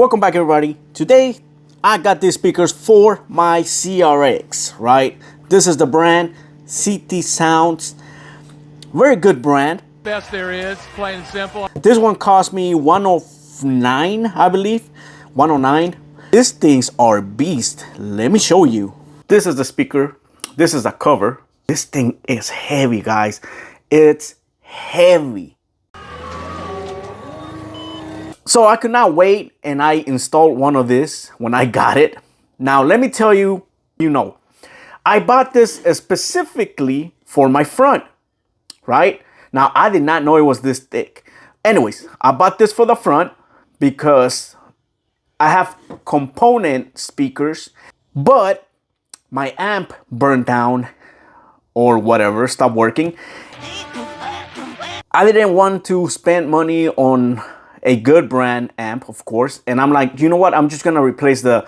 Welcome back, everybody. Today I got these speakers for my CRX, right? This is the brand CT Sounds. Very good brand. Best there is, plain and simple. This one cost me 109, I believe. 109. These things are beast. Let me show you. This is the speaker. This is the cover. This thing is heavy, guys. It's heavy. So I could not wait, and I installed one of this when I got it. Now let me tell you, I bought this specifically for my front, right? Now I did not know it was this thick. Anyways, I bought this for the front because I have component speakers, but my amp burned down or whatever, stopped working. I didn't want to spend money on a good brand amp, of course, and I'm like, you know what, I'm just gonna replace the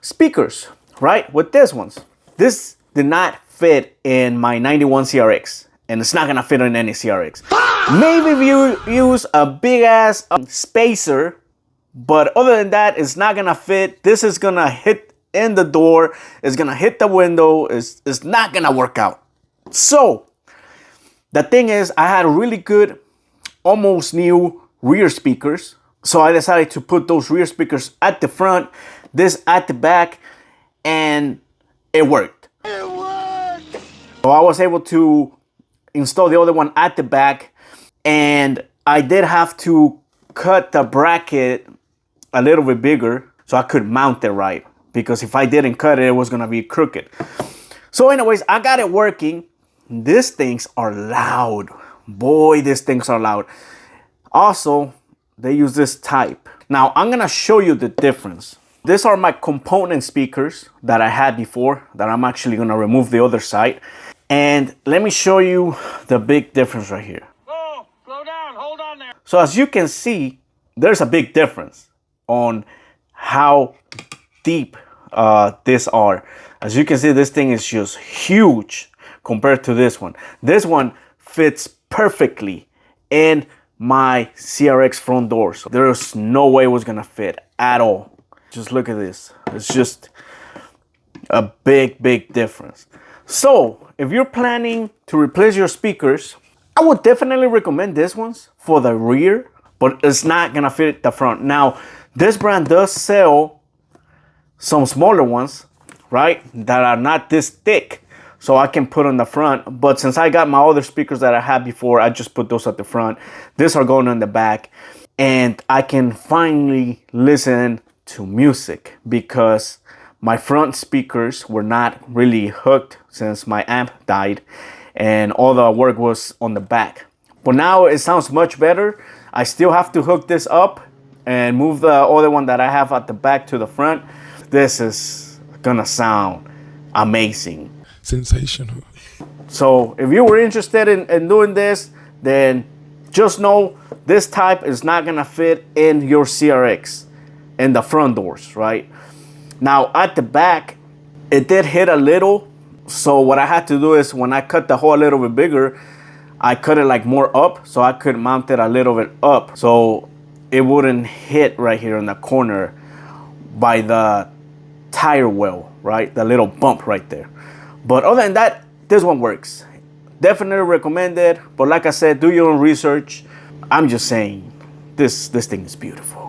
speakers, right, with this ones. This did not fit in my 91 CRX, and it's not gonna fit in any CRX. Maybe if you use a big ass spacer, but other than that, it's not gonna fit. This is gonna hit in the door, it's gonna hit the window, it's not gonna work out. So the thing is, I had really good, almost new rear speakers, so I decided to put those rear speakers at the front, this at the back, and it worked. So I was able to install the other one at the back, and I did have to cut the bracket a little bit bigger so I could mount it right, because if I didn't cut it, it was gonna be crooked. So anyways, I got it working. These things are loud. Boy, these things are loud. Also, they use this type. Now, I'm gonna show you the difference. These are my component speakers that I had before that I'm actually gonna remove the other side. And let me show you the big difference right here. Whoa, slow down, hold on there. So as you can see, there's a big difference on how deep these are. As you can see, this thing is just huge compared to this one. This one fits perfectly in my CRX front door. So there's no way it was gonna fit at all. Just look at this. It's just a big difference. So if you're planning to replace your speakers, I would definitely recommend these ones for the rear, but it's not gonna fit the front. Now, this brand does sell some smaller ones, right, that are not this thick, so I can put on the front. But since I got my other speakers that I had before, I just put those at the front. These are going on the back, and I can finally listen to music because my front speakers were not really hooked since my amp died, and all the work was on the back. But now it sounds much better. I still have to hook this up and move the other one that I have at the back to the front. This is gonna sound amazing. Sensational. So if you were interested in doing this, then just know this type is not gonna fit in your CRX in the front doors, right? Now at the back, it did hit a little. So what I had to do is when I cut the hole a little bit bigger, I cut it like more up so I could mount it a little bit up so it wouldn't hit right here in the corner by the tire well, right? The little bump right there. But other than that, this one works. Definitely recommend it. But like I said, do your own research. I'm just saying, this thing is beautiful.